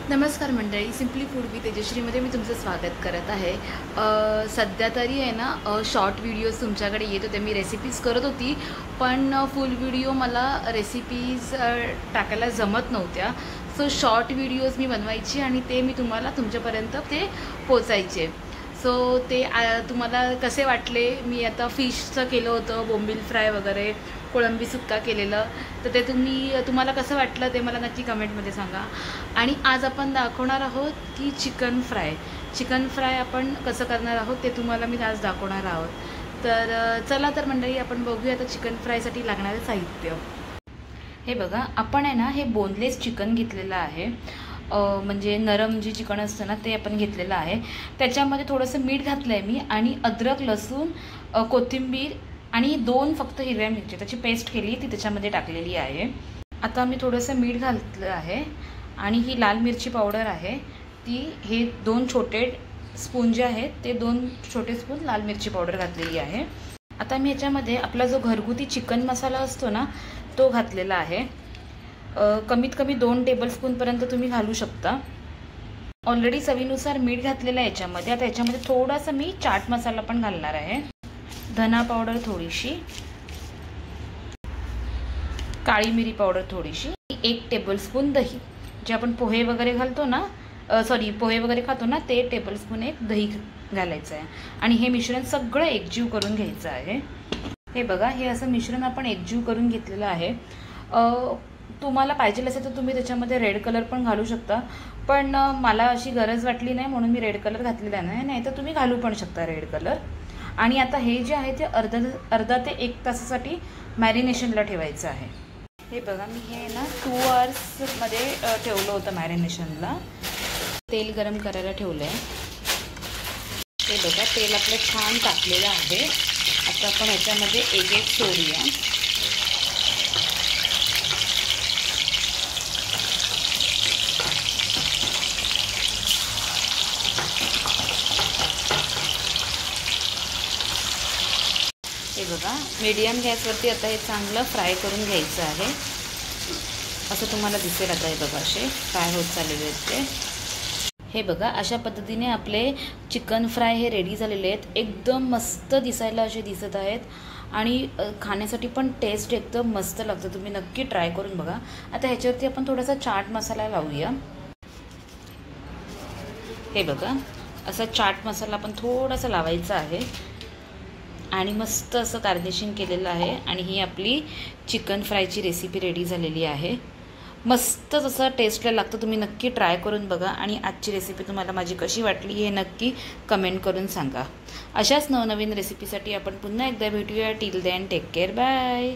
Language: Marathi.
नमस्कार मंडळी, सिम्पली फूड विथ तेजश्रीमध्ये मी तुमचं स्वागत करत आहे। सध्या तरी आहे ना शॉर्ट व्हिडिओज तुमच्याकडे येत होते। मी रेसिपीज करत होती, पण फुल व्हिडिओ मला रेसिपीज टाकायला जमत नव्हत्या। सो शॉर्ट व्हिडिओज मी बनवायची आणि ते मी तुम्हाला तुमच्यापर्यंत ते पोचायचे। सो ते तुम्हाला कसे वाटले? मी आता फिशचं केलं होतं, बोंबील फ्राय वगैरे, कोळंबी सुक्का केलेलं, तर ते तुम्हाला कसं वाटलं ते मला नक्की कमेंटमध्ये सांगा। आणि आज आपण दाखवणार आहोत की चिकन फ्राय आपण कसं करणार आहोत ते तुम्हाला मी आज दाखवणार आहोत। तर चला तर मंडळी, आपण बघूया आता चिकन फ्रायसाठी लागणारे साहित्य। हे बघा, आपण आहे ना हे बोनलेस चिकन घेतलेलं आहे। म्हणजे नरम जे चिकन असतं ना ते आपण घेतलेलं आहे। त्याच्यामध्ये थोडंसं मीठ घातलं आहे मी, आणि अद्रक, लसूण, कोथिंबीर आणि 2 फक्त हिरव्या मिरची त्याची पेस्ट केली, ती त्याच्यामध्ये टाकलेली आहे। आता मी थोडंसं मीठ घातलं आहे, आणि ही लाल मिरची पावडर आहे ती, हे 2 छोटे स्पून जे आहेत ते 2 छोटे स्पून लाल मिरची पावडर घातलेली आहे। आता मी याच्यामध्ये आपला जो घरगुती चिकन मसाला असतो ना तो घातलेला आहे। कमीत कमी 2 टेबलस्पूनपर्यंत तुम्ही घालू शकता। ऑलरेडी चवीनुसार मीठ घातलेलं आहे याच्यामध्ये। आता याच्यामध्ये थोडासा मी चाट मसाला पण घालणार आहे, धना पावडर थोडीशी, काळी मिरी पावडर थोडीशी, 1 टेबलस्पून दही, जे आपण पोहे वगैरे घालतो ना, पोहे वगैरे खातो ना ते टेबलस्पून 1 दही घालायचं आहे। आणि हे मिश्रण सगळं एकजीव करून घ्यायचं आहे। हे बघा, हे असं मिश्रण आपण एकजीव करून घेतलेलं आहे। तुम्हाला पाहिजे असेल तर तुम्ही त्याच्यामध्ये रेड कलर पण घालू शकता, पण मला अशी गरज वाटली नाही म्हणून मी रेड कलर घातलेला नाही तर तुम्ही घालू पण शकता रेड कलर। आणि आता हे जे आहे ते अर्धा ते 1 तासासाठी मॅरिनेशनला ठेवायचं आहे। हे बघा, मी हे ना 2 आवर्समध्ये ठेवलं होतं मॅरिनेशनला। तेल गरम करायला ठेवलं आहे। हे बघा, तेल आपलं छान टाकलेलं आहे। आता आपण याच्यामध्ये एक सोडूया। हे बघा, मीडियम गॅसवरती आता हे चांगलं फ्राय करून घ्यायचं आहे। असं तुम्हाला दिसेल आता, हे बघा असे फ्राय होत चाललेले आहेत ते। हे बघा, अशा पद्धतीने आपले चिकन फ्राय हे रेडी झालेले आहेत। एकदम मस्त दिसायला असे दिसत आहेत, आणि खाण्यासाठी पण टेस्ट एकदम मस्त लागतं। तुम्ही नक्की ट्राय करून बघा। आता ह्याच्यावरती आपण थोडासा चाट मसाला लावूया। हे बघा, असा चाट मसाला आपण थोडासा लावायचा आहे, आणि मस्त असं गार्निशिंग केलेलं आहे। आणि ही आपली चिकन फ्रायची रेसिपी रेडी झालेली आहे। मस्त जसं टेस्टला लागतं। तुम्ही नक्की ट्राय करून बघा, आणि आजची रेसिपी तुम्हाला माझी कशी वाटली हे नक्की कमेंट करून सांगा। अशाच नवनवीन रेसिपीसाठी आपण पुन्हा एकदा भेटूया। Till then take care, bye.